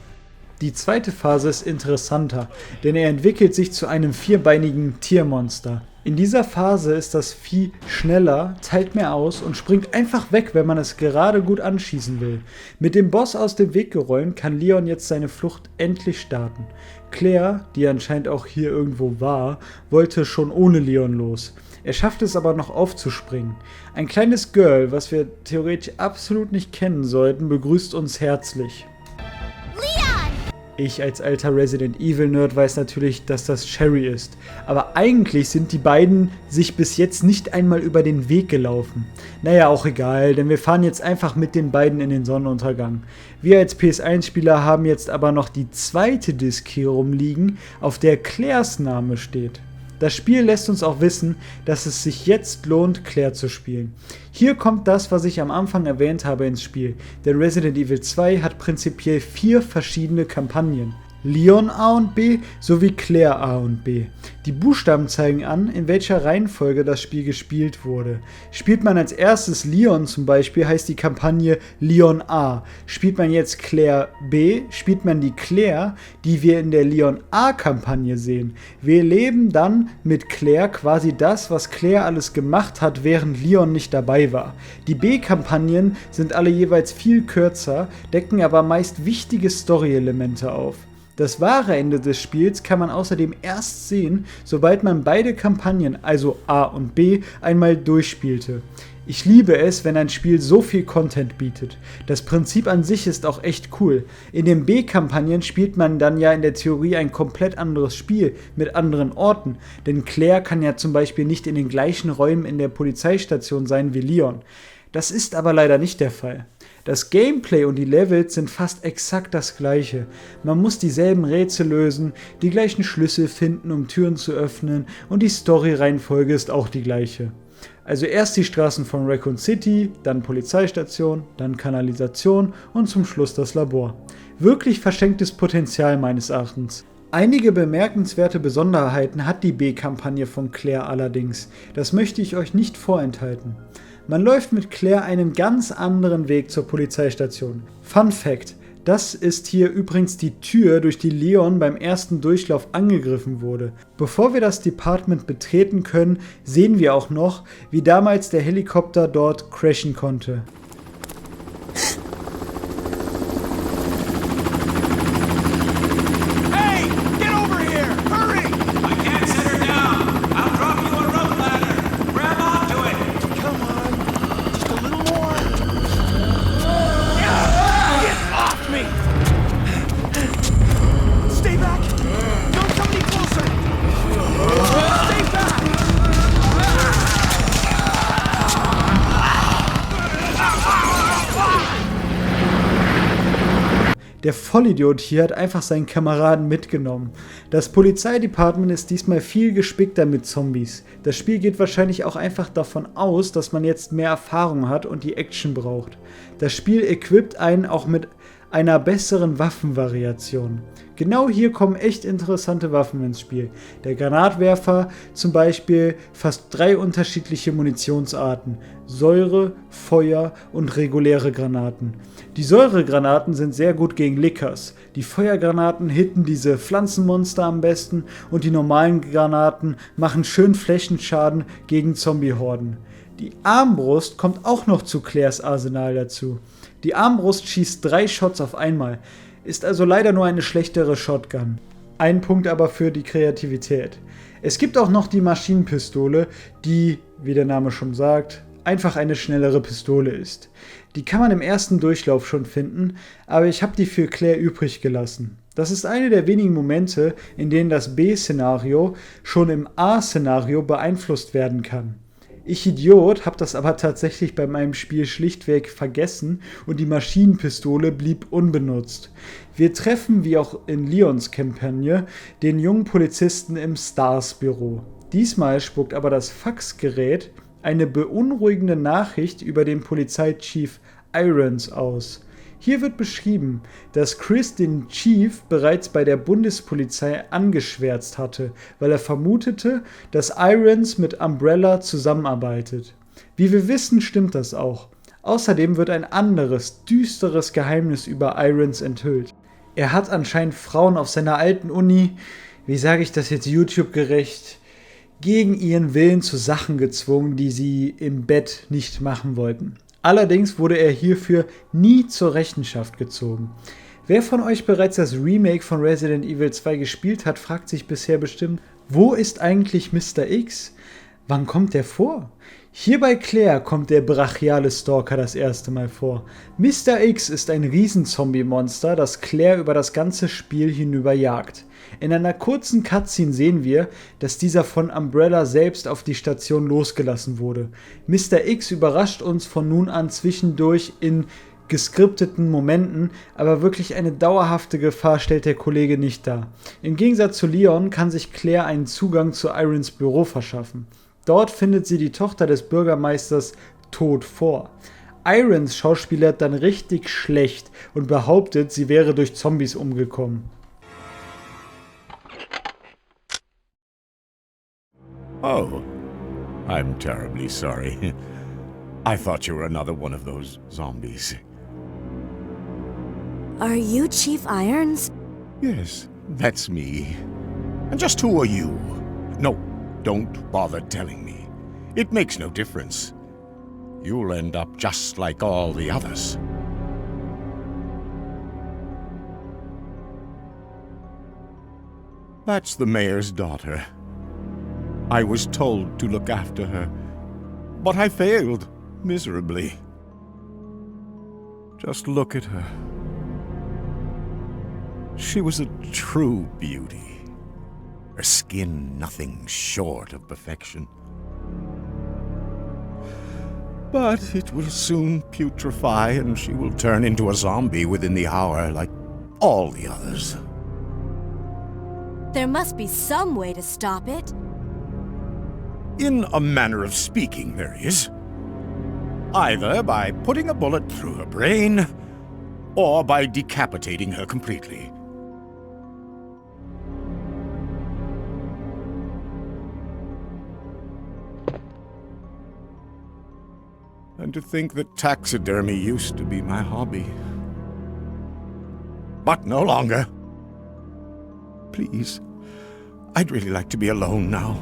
Die zweite Phase ist interessanter, denn er entwickelt sich zu einem vierbeinigen Tiermonster. In dieser Phase ist das Vieh schneller, teilt mehr aus und springt einfach weg, wenn man es gerade gut anschießen will. Mit dem Boss aus dem Weg geräumt, kann Leon jetzt seine Flucht endlich starten. Claire, die anscheinend auch hier irgendwo war, wollte schon ohne Leon los. Er schafft es aber noch aufzuspringen. Ein kleines Girl, was wir theoretisch absolut nicht kennen sollten, begrüßt uns herzlich. Ich als alter Resident Evil Nerd weiß natürlich, dass das Sherry ist. Aber eigentlich sind die beiden sich bis jetzt nicht einmal über den Weg gelaufen. Naja, auch egal, denn wir fahren jetzt einfach mit den beiden in den Sonnenuntergang. Wir als PS1-Spieler haben jetzt aber noch die zweite Disc hier rumliegen, auf der Claires Name steht. Das Spiel lässt uns auch wissen, dass es sich jetzt lohnt, Claire zu spielen. Hier kommt das, was ich am Anfang erwähnt habe, ins Spiel. Denn Resident Evil 2 hat prinzipiell 4 verschiedene Kampagnen. Leon A und B sowie Claire A und B. Die Buchstaben zeigen an, in welcher Reihenfolge das Spiel gespielt wurde. Spielt man als erstes Leon zum Beispiel, heißt die Kampagne Leon A. Spielt man jetzt Claire B, spielt man die Claire, die wir in der Leon A-Kampagne sehen. Wir erleben dann mit Claire quasi das, was Claire alles gemacht hat, während Leon nicht dabei war. Die B-Kampagnen sind alle jeweils viel kürzer, decken aber meist wichtige Story-Elemente auf. Das wahre Ende des Spiels kann man außerdem erst sehen, sobald man beide Kampagnen, also A und B, einmal durchspielte. Ich liebe es, wenn ein Spiel so viel Content bietet. Das Prinzip an sich ist auch echt cool. In den B-Kampagnen spielt man dann ja in der Theorie ein komplett anderes Spiel mit anderen Orten, denn Claire kann ja zum Beispiel nicht in den gleichen Räumen in der Polizeistation sein wie Leon. Das ist aber leider nicht der Fall. Das Gameplay und die Levels sind fast exakt das gleiche. Man muss dieselben Rätsel lösen, die gleichen Schlüssel finden, um Türen zu öffnen, und die Story-Reihenfolge ist auch die gleiche. Also erst die Straßen von Raccoon City, dann Polizeistation, dann Kanalisation und zum Schluss das Labor. Wirklich verschenktes Potenzial meines Erachtens. Einige bemerkenswerte Besonderheiten hat die B-Kampagne von Claire allerdings. Das möchte ich euch nicht vorenthalten. Man läuft mit Claire einen ganz anderen Weg zur Polizeistation. Fun Fact: Das ist hier übrigens die Tür, durch die Leon beim ersten Durchlauf angegriffen wurde. Bevor wir das Department betreten können, sehen wir auch noch, wie damals der Helikopter dort crashen konnte. Hey, get over here! Hurry! I can't set her down. I'll drop you a rope ladder. Grab onto it. Come on, just a little more. Get off me! Stay back! Don't come any closer! Stay back! Der Vollidiot hier hat einfach seinen Kameraden mitgenommen. Das Polizeidepartement ist diesmal viel gespickter mit Zombies. Das Spiel geht wahrscheinlich auch einfach davon aus, dass man jetzt mehr Erfahrung hat und die Action braucht. Das Spiel equipt einen auch mit einer besseren Waffenvariation. Genau hier kommen echt interessante Waffen ins Spiel. Der Granatwerfer zum Beispiel fast 3 unterschiedliche Munitionsarten: Säure, Feuer und reguläre Granaten. Die Säuregranaten sind sehr gut gegen Lickers, die Feuergranaten hitten diese Pflanzenmonster am besten und die normalen Granaten machen schön Flächenschaden gegen Zombiehorden. Die Armbrust kommt auch noch zu Claires Arsenal dazu. Die Armbrust schießt 3 Shots auf einmal, ist also leider nur eine schlechtere Shotgun. Ein Punkt aber für die Kreativität. Es gibt auch noch die Maschinenpistole, die, wie der Name schon sagt, einfach eine schnellere Pistole ist. Die kann man im ersten Durchlauf schon finden, aber ich habe die für Claire übrig gelassen. Das ist eine der wenigen Momente, in denen das B-Szenario schon im A-Szenario beeinflusst werden kann. Ich Idiot habe das aber tatsächlich bei meinem Spiel schlichtweg vergessen und die Maschinenpistole blieb unbenutzt. Wir treffen, wie auch in Leons Kampagne, den jungen Polizisten im Stars-Büro. Diesmal spuckt aber das Faxgerät eine beunruhigende Nachricht über den Polizeichief Irons aus. Hier wird beschrieben, dass Chris den Chief bereits bei der Bundespolizei angeschwärzt hatte, weil er vermutete, dass Irons mit Umbrella zusammenarbeitet. Wie wir wissen, stimmt das auch. Außerdem wird ein anderes, düsteres Geheimnis über Irons enthüllt. Er hat anscheinend Frauen auf seiner alten Uni, wie sage ich das jetzt YouTube-gerecht, gegen ihren Willen zu Sachen gezwungen, die sie im Bett nicht machen wollten. Allerdings wurde er hierfür nie zur Rechenschaft gezogen. Wer von euch bereits das Remake von Resident Evil 2 gespielt hat, fragt sich bisher bestimmt, wo ist eigentlich Mr. X? Wann kommt der vor? Hier bei Claire kommt der brachiale Stalker das erste Mal vor. Mr. X ist ein Riesenzombie-Monster, das Claire über das ganze Spiel hinüber jagt. In einer kurzen Cutscene sehen wir, dass dieser von Umbrella selbst auf die Station losgelassen wurde. Mr. X überrascht uns von nun an zwischendurch in geskripteten Momenten, aber wirklich eine dauerhafte Gefahr stellt der Kollege nicht dar. Im Gegensatz zu Leon kann sich Claire einen Zugang zu Irons Büro verschaffen. Dort findet sie die Tochter des Bürgermeisters tot vor. Irons schauspielert dann richtig schlecht und behauptet, sie wäre durch Zombies umgekommen. Oh, I'm terribly sorry. I thought you were another one of those zombies. Are you Chief Irons? Yes, that's me. And just who are you? No, don't bother telling me. It makes no difference. You'll end up just like all the others. That's the mayor's daughter. I was told to look after her, but I failed miserably. Just look at her. She was a true beauty. Her skin nothing short of perfection. But it will soon putrefy and she will turn into a zombie within the hour like all the others. There must be some way to stop it. In a manner of speaking, there is. Either by putting a bullet through her brain, or by decapitating her completely. And to think that taxidermy used to be my hobby. But no longer. Please, I'd really like to be alone now.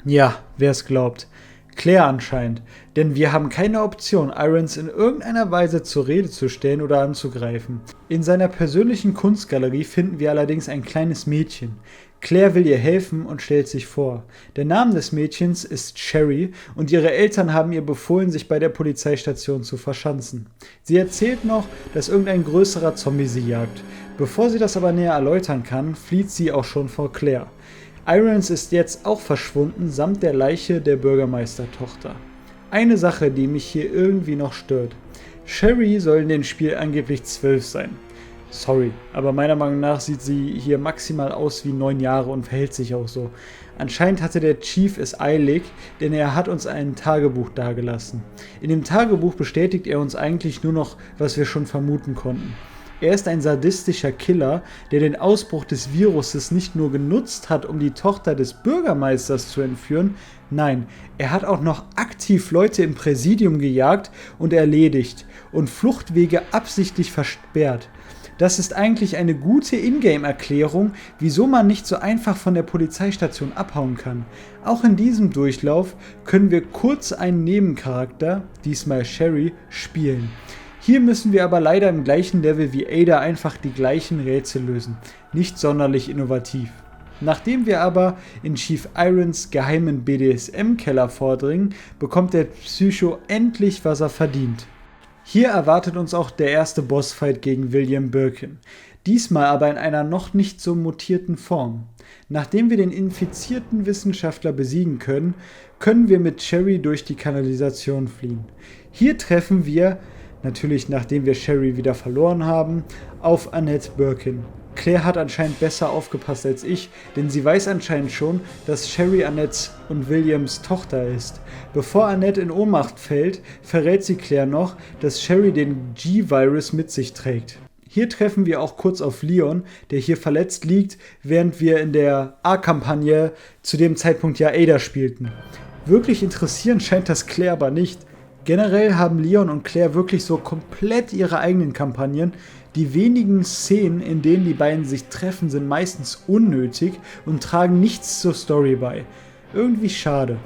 Ja, wer's glaubt. Claire anscheinend, denn wir haben keine Option, Irons in irgendeiner Weise zur Rede zu stellen oder anzugreifen. In seiner persönlichen Kunstgalerie finden wir allerdings ein kleines Mädchen. Claire will ihr helfen und stellt sich vor. Der Name des Mädchens ist Sherry und ihre Eltern haben ihr befohlen, sich bei der Polizeistation zu verschanzen. Sie erzählt noch, dass irgendein größerer Zombie sie jagt. Bevor sie das aber näher erläutern kann, flieht sie auch schon vor Claire. Irons ist jetzt auch verschwunden, samt der Leiche der Bürgermeistertochter. Eine Sache, die mich hier irgendwie noch stört. Sherry soll in dem Spiel angeblich 12 sein. Sorry, aber meiner Meinung nach sieht sie hier maximal aus wie 9 Jahre und verhält sich auch so. Anscheinend hatte der Chief es eilig, denn er hat uns ein Tagebuch dagelassen. In dem Tagebuch bestätigt er uns eigentlich nur noch, was wir schon vermuten konnten. Er ist ein sadistischer Killer, der den Ausbruch des Viruses nicht nur genutzt hat, um die Tochter des Bürgermeisters zu entführen, nein, er hat auch noch aktiv Leute im Präsidium gejagt und erledigt und Fluchtwege absichtlich versperrt. Das ist eigentlich eine gute Ingame-Erklärung, wieso man nicht so einfach von der Polizeistation abhauen kann. Auch in diesem Durchlauf können wir kurz einen Nebencharakter, diesmal Sherry, spielen. Hier müssen wir aber leider im gleichen Level wie Ada einfach die gleichen Rätsel lösen. Nicht sonderlich innovativ. Nachdem wir aber in Chief Irons geheimen BDSM-Keller vordringen, bekommt der Psycho endlich, was er verdient. Hier erwartet uns auch der erste Bossfight gegen William Birkin. Diesmal aber in einer noch nicht so mutierten Form. Nachdem wir den infizierten Wissenschaftler besiegen können, können wir mit Sherry durch die Kanalisation fliehen. Hier treffen wir, natürlich nachdem wir Sherry wieder verloren haben, auf Annette Birkin. Claire hat anscheinend besser aufgepasst als ich, denn sie weiß anscheinend schon, dass Sherry Annettes und Williams Tochter ist. Bevor Annette in Ohnmacht fällt, verrät sie Claire noch, dass Sherry den G-Virus mit sich trägt. Hier treffen wir auch kurz auf Leon, der hier verletzt liegt, während wir in der A-Kampagne zu dem Zeitpunkt ja Ada spielten. Wirklich interessieren scheint das Claire aber nicht. Generell haben Leon und Claire wirklich so komplett ihre eigenen Kampagnen. Die wenigen Szenen, in denen die beiden sich treffen, sind meistens unnötig und tragen nichts zur Story bei. Irgendwie schade.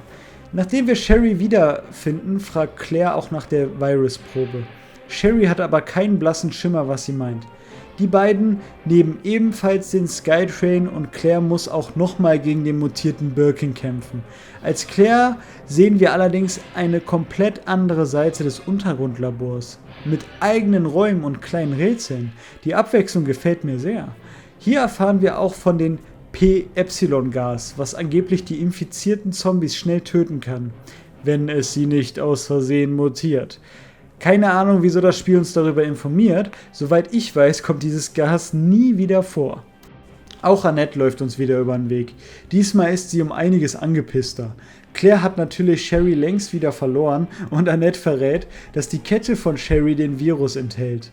Nachdem wir Sherry wiederfinden, fragt Claire auch nach der Virusprobe. Sherry hat aber keinen blassen Schimmer, was sie meint. Die beiden nehmen ebenfalls den Skytrain und Claire muss auch nochmal gegen den mutierten Birkin kämpfen. Als Claire sehen wir allerdings eine komplett andere Seite des Untergrundlabors. Mit eigenen Räumen und kleinen Rätseln. Die Abwechslung gefällt mir sehr. Hier erfahren wir auch von den P-Epsilon-Gas, was angeblich die infizierten Zombies schnell töten kann, wenn es sie nicht aus Versehen mutiert. Keine Ahnung, wieso das Spiel uns darüber informiert. Soweit ich weiß, kommt dieses Gas nie wieder vor. Auch Annette läuft uns wieder über den Weg. Diesmal ist sie um einiges angepisster. Claire hat natürlich Sherry längst wieder verloren und Annette verrät, dass die Kette von Sherry den Virus enthält.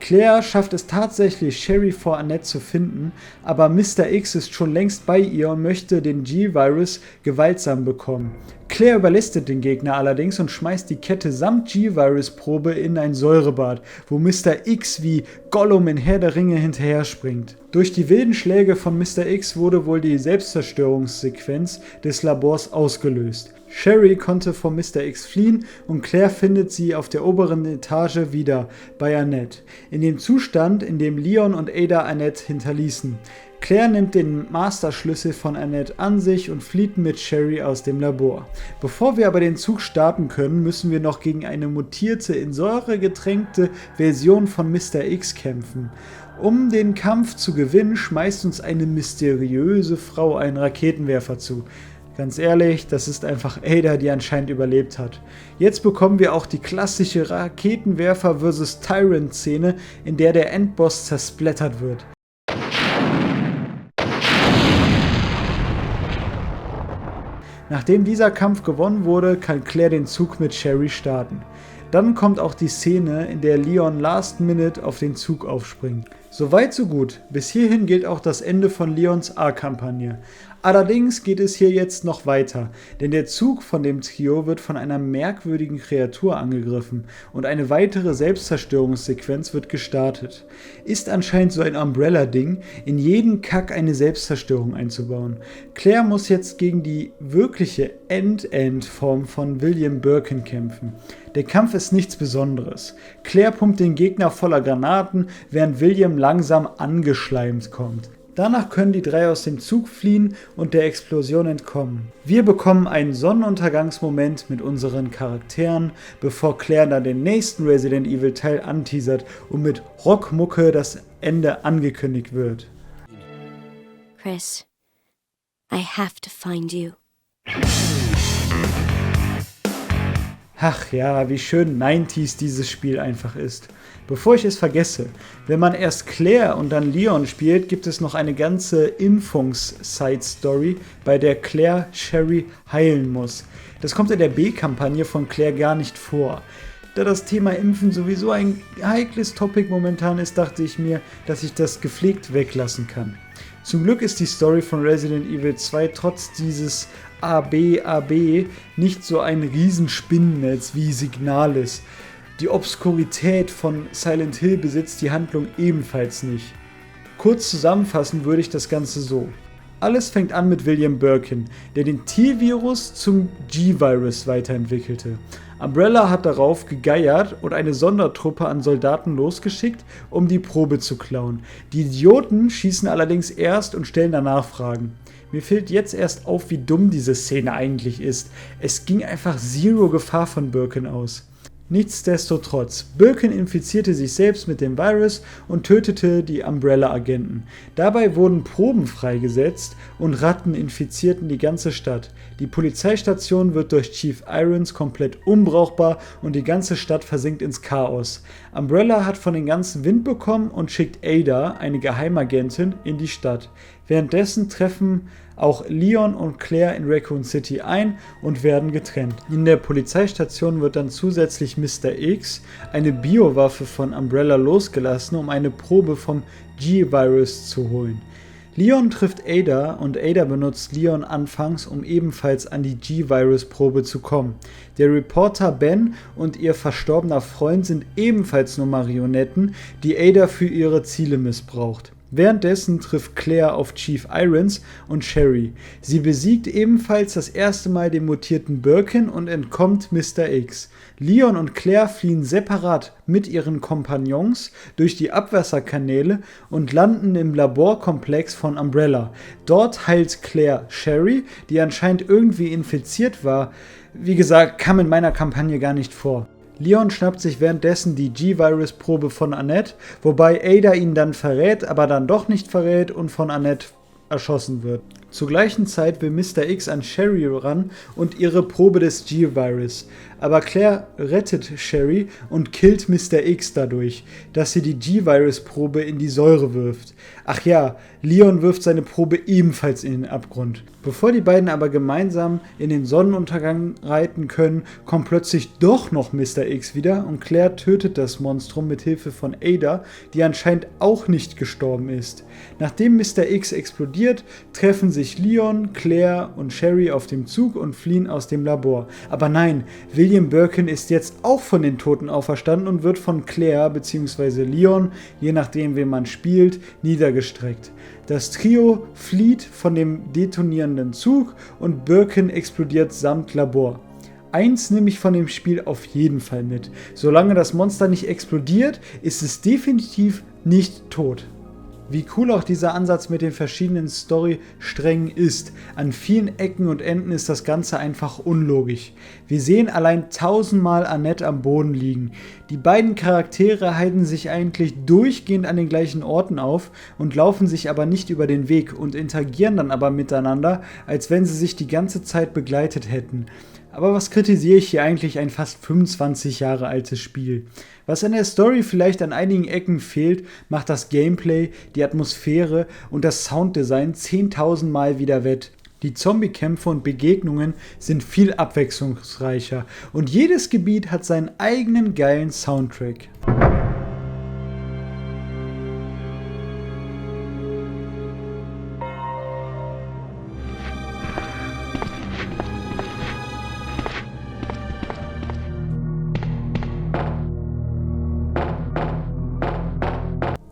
Claire schafft es tatsächlich, Sherry vor Annette zu finden, aber Mr. X ist schon längst bei ihr und möchte den G-Virus gewaltsam bekommen. Claire überlistet den Gegner allerdings und schmeißt die Kette samt G-Virus-Probe in ein Säurebad, wo Mr. X wie Gollum in Herr der Ringe hinterher springt. Durch die wilden Schläge von Mr. X wurde wohl die Selbstzerstörungssequenz des Labors ausgelöst. Sherry konnte vor Mr. X fliehen und Claire findet sie auf der oberen Etage wieder bei Annette, in dem Zustand, in dem Leon und Ada Annette hinterließen. Claire nimmt den Masterschlüssel von Annette an sich und flieht mit Sherry aus dem Labor. Bevor wir aber den Zug starten können, müssen wir noch gegen eine mutierte, in Säure getränkte Version von Mr. X kämpfen. Um den Kampf zu gewinnen, schmeißt uns eine mysteriöse Frau einen Raketenwerfer zu. Ganz ehrlich, das ist einfach Ada, die anscheinend überlebt hat. Jetzt bekommen wir auch die klassische Raketenwerfer vs. Tyrant-Szene, in der der Endboss zersplattert wird. Nachdem dieser Kampf gewonnen wurde, kann Claire den Zug mit Sherry starten. Dann kommt auch die Szene, in der Leon last minute auf den Zug aufspringt. Soweit so gut. Bis hierhin gilt auch das Ende von Leons A-Kampagne. Allerdings geht es hier jetzt noch weiter, denn der Zug von dem Trio wird von einer merkwürdigen Kreatur angegriffen und eine weitere Selbstzerstörungssequenz wird gestartet. Ist anscheinend so ein Umbrella-Ding, in jeden Kack eine Selbstzerstörung einzubauen. Claire muss jetzt gegen die wirkliche End-End-Form von William Birkin kämpfen. Der Kampf ist nichts Besonderes. Claire pumpt den Gegner voller Granaten, während William langsam angeschleimt kommt. Danach können die drei aus dem Zug fliehen und der Explosion entkommen. Wir bekommen einen Sonnenuntergangsmoment mit unseren Charakteren, bevor Claire dann den nächsten Resident Evil Teil anteasert und mit Rockmucke das Ende angekündigt wird. Chris, I have to find you. Ach ja, wie schön 90s dieses Spiel einfach ist. Bevor ich es vergesse, wenn man erst Claire und dann Leon spielt, gibt es noch eine ganze Impfungs-Side-Story, bei der Claire Sherry heilen muss. Das kommt in der B-Kampagne von Claire gar nicht vor. Da das Thema Impfen sowieso ein heikles Topic momentan ist, dachte ich mir, dass ich das gepflegt weglassen kann. Zum Glück ist die Story von Resident Evil 2 trotz dieses AB nicht so ein Riesenspinnennetz wie Signalis. Die Obskurität von Silent Hill besitzt die Handlung ebenfalls nicht. Kurz zusammenfassen würde ich das Ganze so. Alles fängt an mit William Birkin, der den T-Virus zum G-Virus weiterentwickelte. Umbrella hat darauf gegeiert und eine Sondertruppe an Soldaten losgeschickt, um die Probe zu klauen. Die Idioten schießen allerdings erst und stellen danach Fragen. Mir fällt jetzt erst auf, wie dumm diese Szene eigentlich ist. Es ging einfach zero Gefahr von Birkin aus. Nichtsdestotrotz, Birkin infizierte sich selbst mit dem Virus und tötete die Umbrella-Agenten. Dabei wurden Proben freigesetzt und Ratten infizierten die ganze Stadt. Die Polizeistation wird durch Chief Irons komplett unbrauchbar und die ganze Stadt versinkt ins Chaos. Umbrella hat von den ganzen Wind bekommen und schickt Ada, eine Geheimagentin, in die Stadt. Währenddessen treffen auch Leon und Claire in Raccoon City ein und werden getrennt. In der Polizeistation wird dann zusätzlich Mr. X, eine Biowaffe von Umbrella, losgelassen, um eine Probe vom G-Virus zu holen. Leon trifft Ada und Ada benutzt Leon anfangs, um ebenfalls an die G-Virus-Probe zu kommen. Der Reporter Ben und ihr verstorbener Freund sind ebenfalls nur Marionetten, die Ada für ihre Ziele missbraucht. Währenddessen trifft Claire auf Chief Irons und Sherry. Sie besiegt ebenfalls das erste Mal den mutierten Birkin und entkommt Mr. X. Leon und Claire fliehen separat mit ihren Kompagnons durch die Abwasserkanäle und landen im Laborkomplex von Umbrella. Dort heilt Claire Sherry, die anscheinend irgendwie infiziert war. Wie gesagt, kam in meiner Kampagne gar nicht vor. Leon schnappt sich währenddessen die G-Virus-Probe von Annette, wobei Ada ihn dann verrät, aber dann doch nicht verrät und von Annette erschossen wird. Zur gleichen Zeit will Mr. X an Sherry ran und ihre Probe des G-Virus. Aber Claire rettet Sherry und killt Mr. X dadurch, dass sie die G-Virus-Probe in die Säure wirft. Ach ja, Leon wirft seine Probe ebenfalls in den Abgrund. Bevor die beiden aber gemeinsam in den Sonnenuntergang reiten können, kommt plötzlich doch noch Mr. X wieder und Claire tötet das Monstrum mit Hilfe von Ada, die anscheinend auch nicht gestorben ist. Nachdem Mr. X explodiert, treffen sich Leon, Claire und Sherry auf dem Zug und fliehen aus dem Labor. Aber nein, William Birkin ist jetzt auch von den Toten auferstanden und wird von Claire bzw. Leon, je nachdem wen man spielt, niedergestreckt. Das Trio flieht von dem detonierenden Zug und Birkin explodiert samt Labor. Eins nehme ich von dem Spiel auf jeden Fall mit. Solange das Monster nicht explodiert, ist es definitiv nicht tot. Wie cool auch dieser Ansatz mit den verschiedenen Storysträngen ist. An vielen Ecken und Enden ist das Ganze einfach unlogisch. Wir sehen allein 1000-mal Annette am Boden liegen. Die beiden Charaktere halten sich eigentlich durchgehend an den gleichen Orten auf und laufen sich aber nicht über den Weg und interagieren dann aber miteinander, als wenn sie sich die ganze Zeit begleitet hätten. Aber was kritisiere ich hier eigentlich ein fast 25 Jahre altes Spiel? Was an der Story vielleicht an einigen Ecken fehlt, macht das Gameplay, die Atmosphäre und das Sounddesign 10.000 Mal wieder wett. Die Zombie-Kämpfe und Begegnungen sind viel abwechslungsreicher und jedes Gebiet hat seinen eigenen geilen Soundtrack.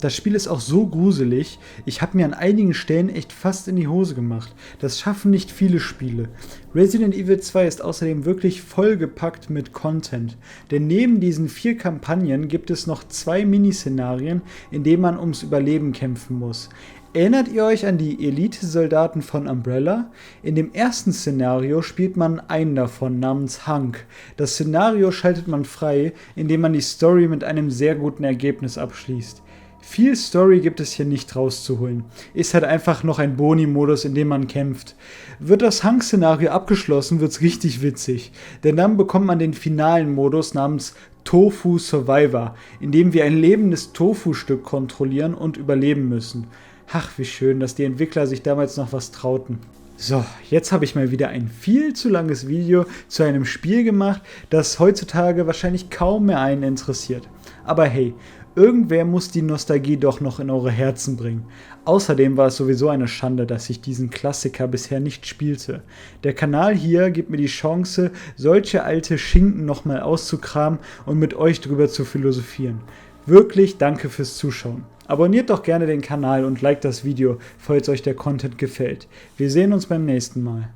Das Spiel ist auch so gruselig, ich habe mir an einigen Stellen echt fast in die Hose gemacht. Das schaffen nicht viele Spiele. Resident Evil 2 ist außerdem wirklich vollgepackt mit Content. Denn neben diesen 4 Kampagnen gibt es noch 2 Miniszenarien, in denen man ums Überleben kämpfen muss. Erinnert ihr euch an die Elite-Soldaten von Umbrella? In dem ersten Szenario spielt man einen davon namens Hank. Das Szenario schaltet man frei, indem man die Story mit einem sehr guten Ergebnis abschließt. Viel Story gibt es hier nicht rauszuholen. Ist halt einfach noch ein Boni-Modus, in dem man kämpft. Wird das Hank-Szenario abgeschlossen, wird's richtig witzig. Denn dann bekommt man den finalen Modus namens Tofu Survivor, in dem wir ein lebendes Tofu-Stück kontrollieren und überleben müssen. Ach, wie schön, dass die Entwickler sich damals noch was trauten. So, jetzt habe ich mal wieder ein viel zu langes Video zu einem Spiel gemacht, das heutzutage wahrscheinlich kaum mehr einen interessiert. Aber hey, irgendwer muss die Nostalgie doch noch in eure Herzen bringen. Außerdem war es sowieso eine Schande, dass ich diesen Klassiker bisher nicht spielte. Der Kanal hier gibt mir die Chance, solche alte Schinken nochmal auszukramen und mit euch drüber zu philosophieren. Wirklich danke fürs Zuschauen. Abonniert doch gerne den Kanal und liked das Video, falls euch der Content gefällt. Wir sehen uns beim nächsten Mal.